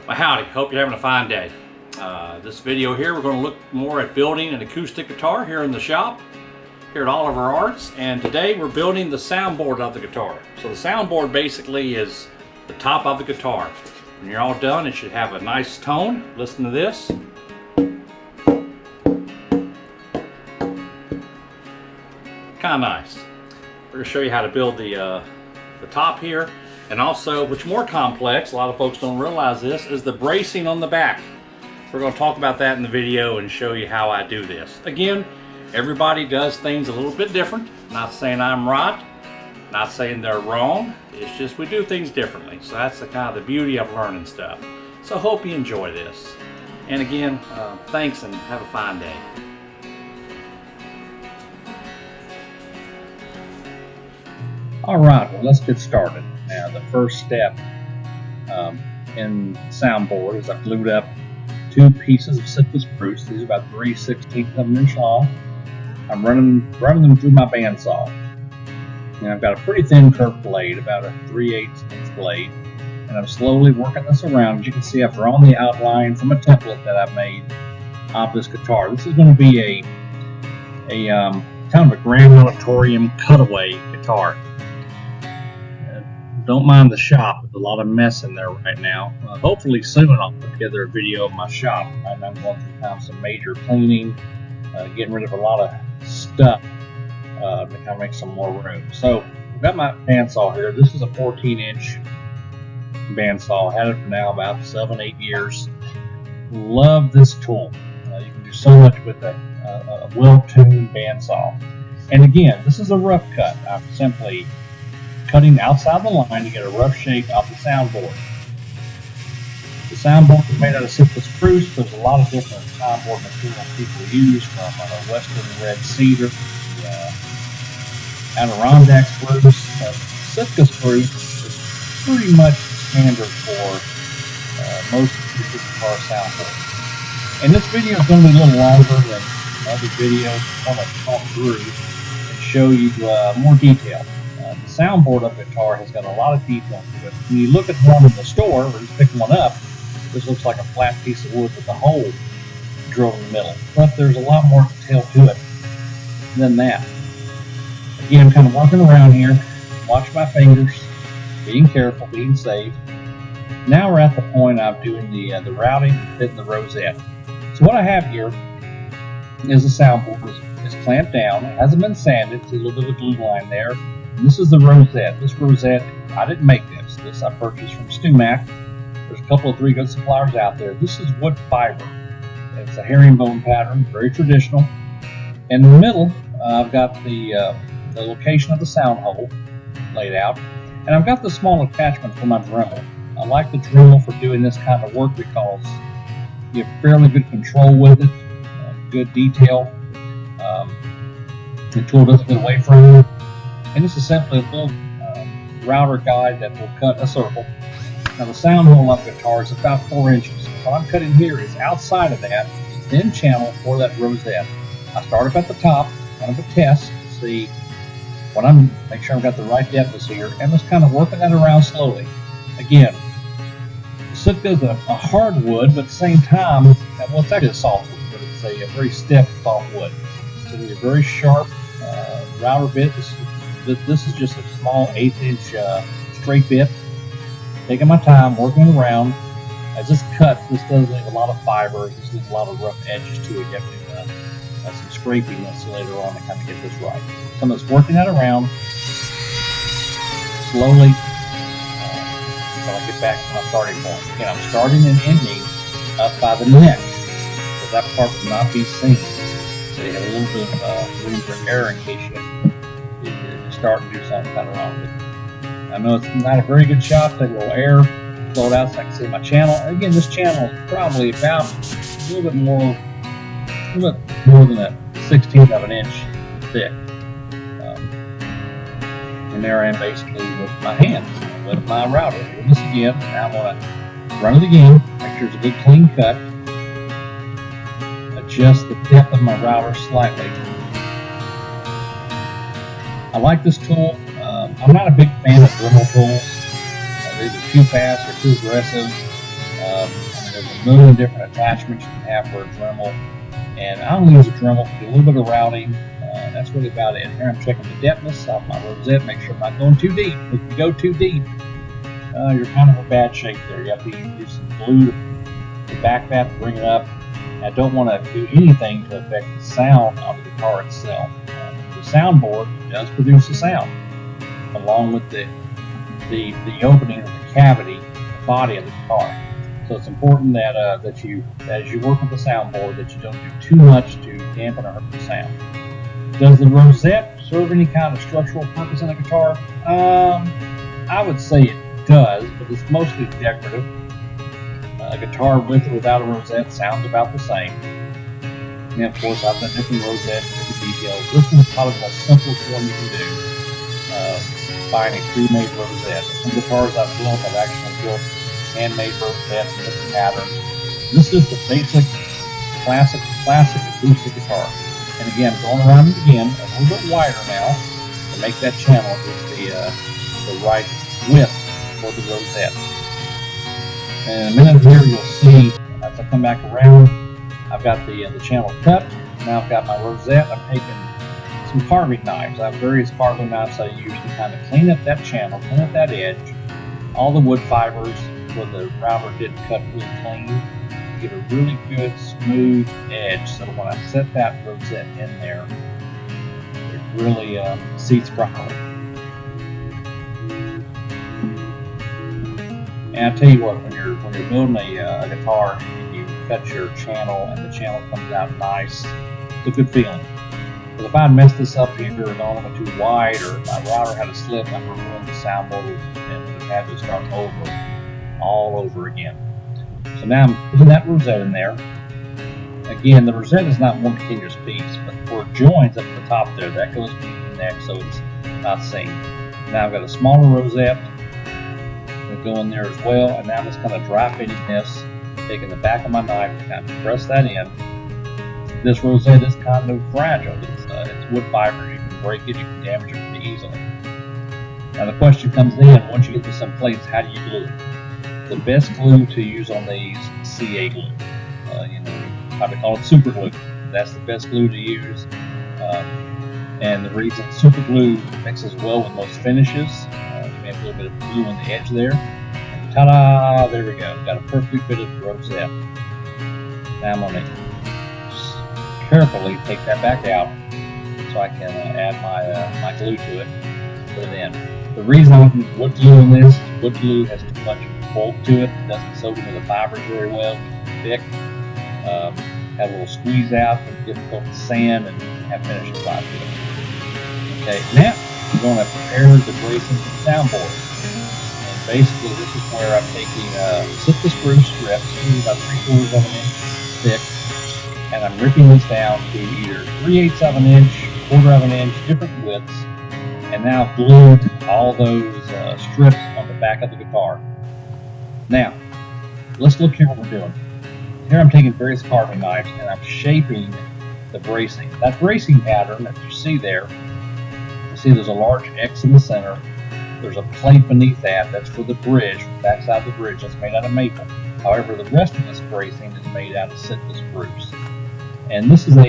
Well, howdy, hope you're having a fine day. This video here, we're going to look more at building an acoustic guitar here in the shop, here at Oliver Arts, and today we're building the soundboard of the guitar. So the soundboard basically is the top of the guitar. When you're all done, it should have a nice tone. Listen to this. Kind of nice. We're going to show you how to build the top here. And also, what's more complex, a lot of folks don't realize this, is the bracing on the back. We're going to talk about that in the video and show you how I do this. Again, everybody does things a little bit different. Not saying I'm right, not saying they're wrong. It's just we do things differently. So that's the kind of the beauty of learning stuff. So hope you enjoy this. And again, thanks and have a fine day. All right, well, let's get started. Now, the first step in Soundboard is I glued up 2 pieces of Sitka spruce. These are about 3/16 of an inch long. I'm running them through my bandsaw. And I've got a pretty thin curved blade, about a 3/8 inch blade, and I'm slowly working this around. As you can see, I've drawn the outline from a template that I've made of this guitar. This is going to be a kind of a Grand Auditorium cutaway guitar. Don't mind the shop. There's a lot of mess in there right now. Hopefully soon I'll put together a video of my shop. I'm going through some major cleaning, getting rid of a lot of stuff to kind of make some more room. So I've got my bandsaw here. This is a 14-inch bandsaw. I had it for now about 7-8 years. Love this tool. You can do so much with a well-tuned bandsaw. And again, this is a rough cut. I'm simply cutting outside the line to get a rough shape of the soundboard. The soundboard is made out of Sitka spruce. There's a lot of different soundboard materials people use, from western red cedar, Adirondack spruce. Sitka spruce is pretty much standard for most acoustic guitar soundboards. And this video is going to be a little longer than other videos. I want to talk through and show you more detail. The soundboard of the guitar has got a lot of detail to it. When you look at one in the store, or just pick one up, this looks like a flat piece of wood with a hole drilled in the middle. But there's a lot more detail to it than that. Again, I'm kind of working around here. Watch my fingers, being careful, being safe. Now we're at the point of doing the routing and fitting the rosette. So what I have here is the soundboard is clamped down. It hasn't been sanded. There's a little bit of a glue line there. This is the rosette. This rosette, I didn't make this. This I purchased from StuMac. There's a couple of 3 good suppliers out there. This is wood fiber. It's a herringbone pattern, very traditional. In the middle, I've got the location of the sound hole laid out. And I've got the small attachment for my Dremel. I like the Dremel for doing this kind of work because you have fairly good control with it, good detail. The tool doesn't get away from you. And this is simply a little router guide that will cut a circle. Now the sound hole of the guitar is about 4 inches. What I'm cutting here is outside of that, a thin channel for that rosette. I start up at the top, kind of a test to see make sure I've got the right depth here, and just kind of working that around slowly. Again, Sitka is a hardwood, but at the same time, well, it's actually a softwood, but it's a very stiff softwood. So it's a very sharp router bit. This is just a small 1/8 inch straight bit. Taking my time, working around. As this cuts, this does leave a lot of fiber. This leaves a lot of rough edges to it. You have to some scraping later on to kind of get this right. So I'm just working that around slowly until I get back to my starting point. Again, I'm starting and ending up by the neck, so that part will not be seen. So you have a little bit of room for error in case you start to do something kind of wrong with it. I know it's not a very good shot. Take a little air, blow it out so I can see my channel. Again, this channel is probably about a little bit more than a 1/16 of an inch thick. And there I am basically with my hands, with my router. Doing this again. Now I'm going to run it again, make sure it's a good clean cut. Adjust the depth of my router slightly. I like this tool. I'm not a big fan of Dremel tools. They're either too fast or too aggressive. There's a million different attachments you can have for a Dremel, and I only use a Dremel to do a little bit of routing. That's really about it. Here I'm checking the depthness of my rosette, make sure I'm not going too deep. If you go too deep, you're kind of in bad shape there. You have to use some glue to back that, to bring it up. I don't want to do anything to affect the sound of the guitar itself. The soundboard does produce a sound, along with the opening of the cavity, the body of the guitar. So it's important that as you work with the soundboard, that you don't do too much to dampen or hurt the sound. Does the rosette serve any kind of structural purpose in a guitar? I would say it does, but it's mostly decorative. A guitar with or without a rosette sounds about the same. And of course, I've done different rosettes, different details. This one's probably the simplest one you can do, buying a pre-made rosette. Some guitars I've built, I've actually built handmade rosettes in different patterns. This is the basic, classic acoustic guitar. And again, going around it again, a little bit wider now, to make that channel with the right width for the rosette. And in a minute here, you'll see, as I come back around, I've got the channel cut. Now I've got my rosette. I'm taking some carving knives. I have various carving knives I use to kind of clean up that channel, clean up that edge, all the wood fibers where the router didn't cut really clean, to get a really good smooth edge, so when I set that rosette in there, it really seats properly. And I tell you what, when you're building a guitar and you cut your channel and the channel comes out nice, it's a good feeling. Because if I messed this up here or gone too wide, or my router had a slip, I would ruin the soundboard and would have had to start all over again. So now I'm putting that rosette in there. Again, the rosette is not one continuous piece, but for joins up at the top there, that goes beneath the neck, so it's not seen. Now I've got a smaller rosette that go in there as well, and now I'm just kind of dry fitting this, taking the back of my knife to kind of press that in. This rosette is kind of fragile. It's wood fibers. You can break it, you can damage it pretty easily. Now the question comes in, once you get this in place, how do you glue it? The best glue to use on these is CA glue. Probably call it super glue. That's the best glue to use. And the reason super glue mixes well with most finishes, you may have a little bit of glue on the edge there. And ta-da! There we go. Got a perfectly fitted rosette. Now I'm going to carefully take that back out so I can add my glue to it, put it in. The reason I use wood glue in this is wood glue has too much bulk to it. It doesn't soak into the fibers very well. It's thick. Have a little squeeze out. It's difficult to sand and have finishing spot to it. Okay, now I'm going to prepare the bracing for the soundboard. And basically this is where I'm taking citrus spruce strips, about 3/4 of an inch thick, and I'm ripping this down to either 3/8 of an inch, 1/4 of an inch, different widths, and now I've glued all those strips on the back of the guitar. Now, let's look here what we're doing. Here I'm taking various carving knives and I'm shaping the bracing. That bracing pattern that you see there, you see there's a large X in the center. There's a plate beneath that, that's for the bridge, the backside of the bridge, that's made out of maple. However, the rest of this bracing is made out of citrus spruce. And this is an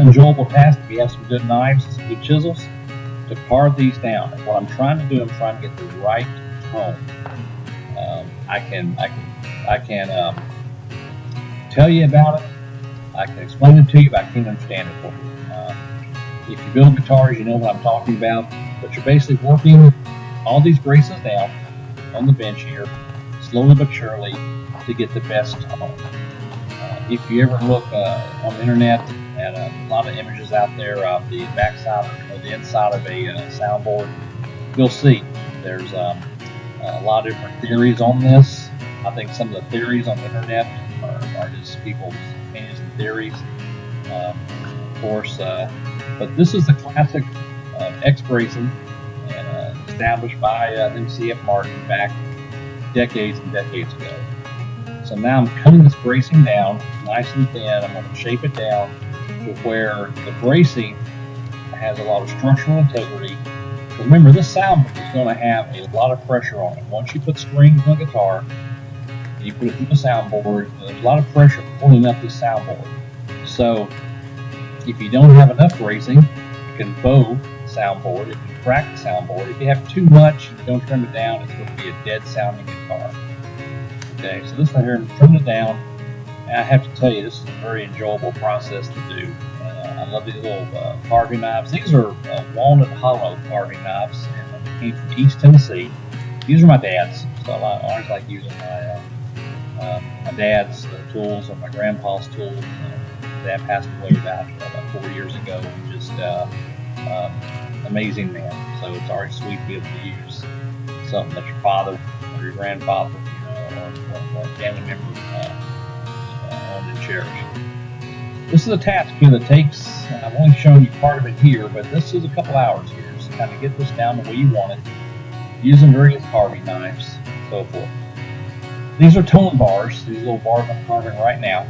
enjoyable task if you have some good knives, some good chisels, to carve these down. And what I'm trying to do, I'm trying to get the right tone. I can tell you about it, I can explain it to you, but I can't understand it for you. If you build guitars, you know what I'm talking about, but you're basically working all these braces down on the bench here, slowly but surely, to get the best tone. If you ever look on the internet at a lot of images out there of the backside or the inside of a soundboard, you'll see there's a lot of different theories on this. I think some of the theories on the internet are just people's opinions and theories, of course. But this is the classic X bracing, and established by MCF Martin back decades and decades ago. So now I'm cutting this bracing down nice and thin. I'm going to shape it down to where the bracing has a lot of structural integrity. Remember, this soundboard is going to have a lot of pressure on it. Once you put strings on a guitar, and you put it through the soundboard. There's a lot of pressure pulling up this soundboard. So if you don't have enough bracing, you can bow the soundboard, you can crack the soundboard. If you have too much and you don't trim it down, it's going to be a dead sounding guitar. Okay, so this right here, I'm trimming it down, and I have to tell you, this is a very enjoyable process to do. I love these little carving knives. These are walnut hollow carving knives, and they came from East Tennessee. These are my dad's, so I always like using my dad's tools or my grandpa's tools. Dad passed away about 4 years ago, and just amazing man. So it's always sweet to be able to use something that your father or your grandfather or a family member owned and cherished. This is a task here that takes, I've only shown you part of it here, but this is a couple hours here. So kind of get this down the way you want it, using various carving knives, so forth. These are tone bars, these little bars I'm carving right now.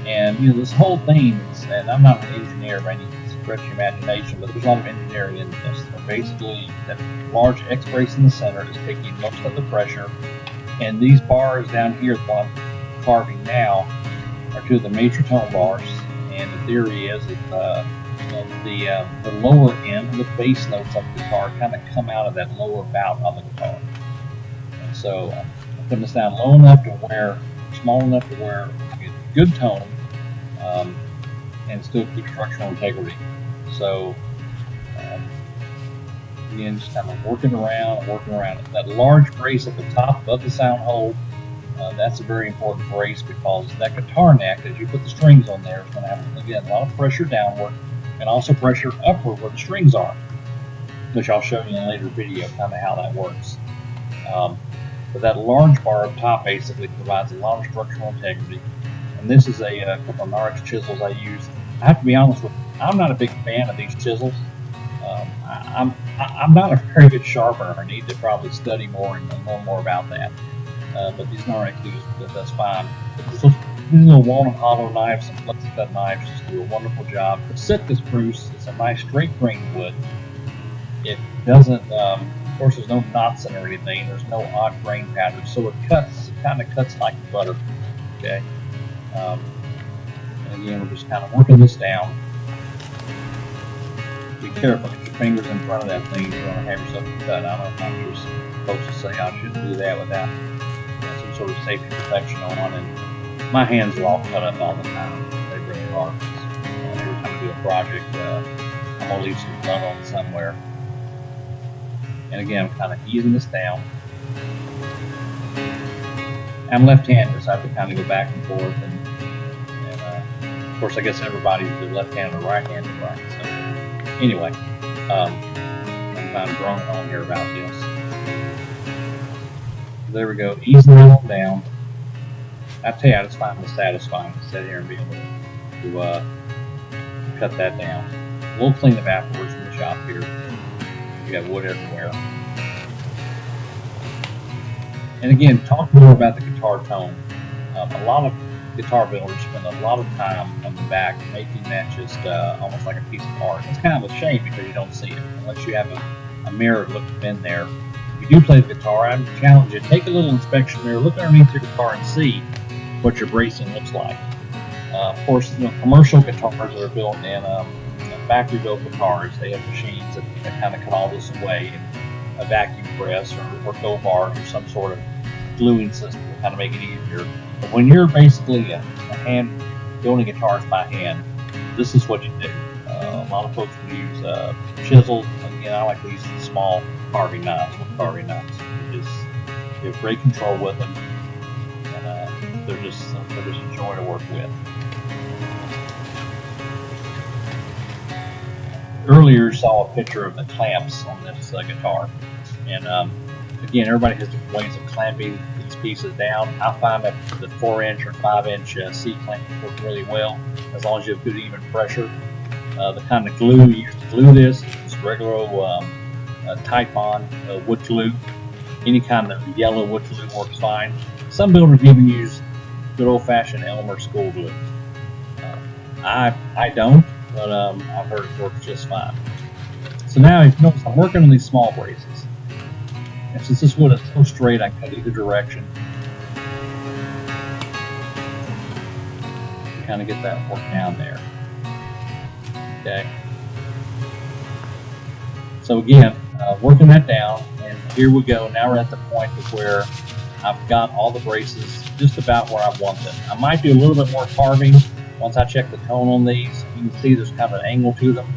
And this whole thing is, and I'm not an engineer by any stretch of imagination, but there's a lot of engineering in this. So basically, that large X brace in the center is taking most of the pressure, and these bars down here that I'm carving now are two of the major tone bars. And the theory is that the lower end, the bass notes of the guitar, kind of come out of that lower bout of the guitar. And so I'm putting this down low enough to where, small enough to where I get good tone, and still keep structural integrity. So again, just kind of working around. That large brace at the top of the sound hole, that's a very important brace, because that guitar neck, as you put the strings on there, is going to have, again, a lot of pressure downward and also pressure upward where the strings are, which I'll show you in a later video kind of how that works. But that large bar up top basically provides a lot of structural integrity. And this is a couple of Narix chisels I use. I have to be honest with you, I'm not a big fan of these chisels. I'm not a very good sharpener. I need to probably study more and learn more about that. But these Narix that's fine. But these little walnut hollow knives and flexi cut knives just do a wonderful job. The Sitka spruce is a nice straight grain wood. It doesn't, of course, there's no knots in or anything. There's no odd grain patterns, so it kind of cuts like butter. Okay. And again, we're just kind of working this down. Be careful, get your fingers in front of that thing. You're going to have yourself cut. I don't know if you're supposed to say I shouldn't do that without some sort of safety protection on. And my hands are all cut up all the time. They really are. Every time I do a project, I'm going to leave some blood on somewhere. And again, I'm kind of easing this down. I'm left-handed, so I have to kind of go back and forth. And of course, I guess everybody's either left-handed or right-handed, right? So anyway, I'm kind of droning on here about this. There we go, easing it on down. I tell you, I just find it satisfying to sit here and be able to cut that down. We'll clean it afterwards in the shop here. You got wood everywhere. And again, talk more about the guitar tone. A lot of guitar builders spend a lot of time on the back making that just almost like a piece of art. It's kind of a shame because you don't see it unless you have a mirror looking in there. If you do play the guitar, I challenge you, take a little inspection mirror, look underneath your guitar and see what your bracing looks like. Of course, commercial guitars that are built in factory-built guitars, they have machines that kind of cut all this away, and a vacuum press or go bars or some sort of gluing system to kind of make it easier. But when you're basically a hand building guitars by hand, this is what you do. A lot of folks will use chisels. Again, I like to use small carving knives. You have great control with them, and they're just a joy to work with. Earlier, you saw a picture of the clamps on this guitar, and again, everybody has different ways of clamping these pieces down. I find that the 4-inch or 5-inch C clamp works really well, as long as you have good even pressure. The kind of glue you use to glue this is regular old Titebond wood glue. Any kind of yellow wood glue works fine. Some builders even use good old-fashioned Elmer school glue. I don't, but I've heard it works just fine. So now, if you notice, I'm working on these small braces. And since this wood is so straight, I can cut either direction. kind of get that worked down there. Okay. So again, working that down, and here we go. Now we're at the point of where I've got all the braces just about where I want them. I might do a little bit more carving once I check the tone on these. You can see there's kind of an angle to them.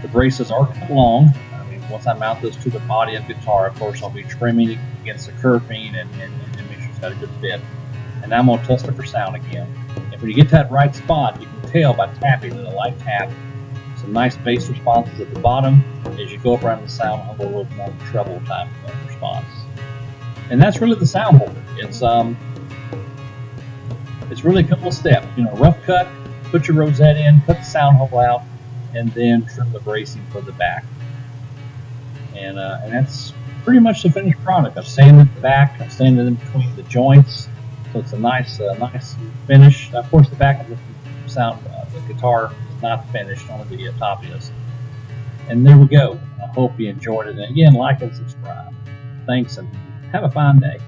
The braces are cut long. I mean, once I mount this to the body of the guitar, of course, I'll be trimming it against the curving and make sure it's got a good fit. And I'm going to test it for sound again. And when you get that right spot, you can tell by tapping with a light tap. Some nice bass responses at the bottom. As you go up around the Soundhole, a little more treble type response. And that's really the Soundboard. It's really a couple of steps. You know, rough cut, put your rosette in, cut the Soundhole out, and then trim the bracing for the back. And that's pretty much the finished product. I've sanded the back. I've sanded in between the joints, so it's a nice finish. Of course, the back of the guitar is not finished, only the top is. And there we go. I hope you enjoyed it. And again, like and subscribe. Thanks, and have a fine day.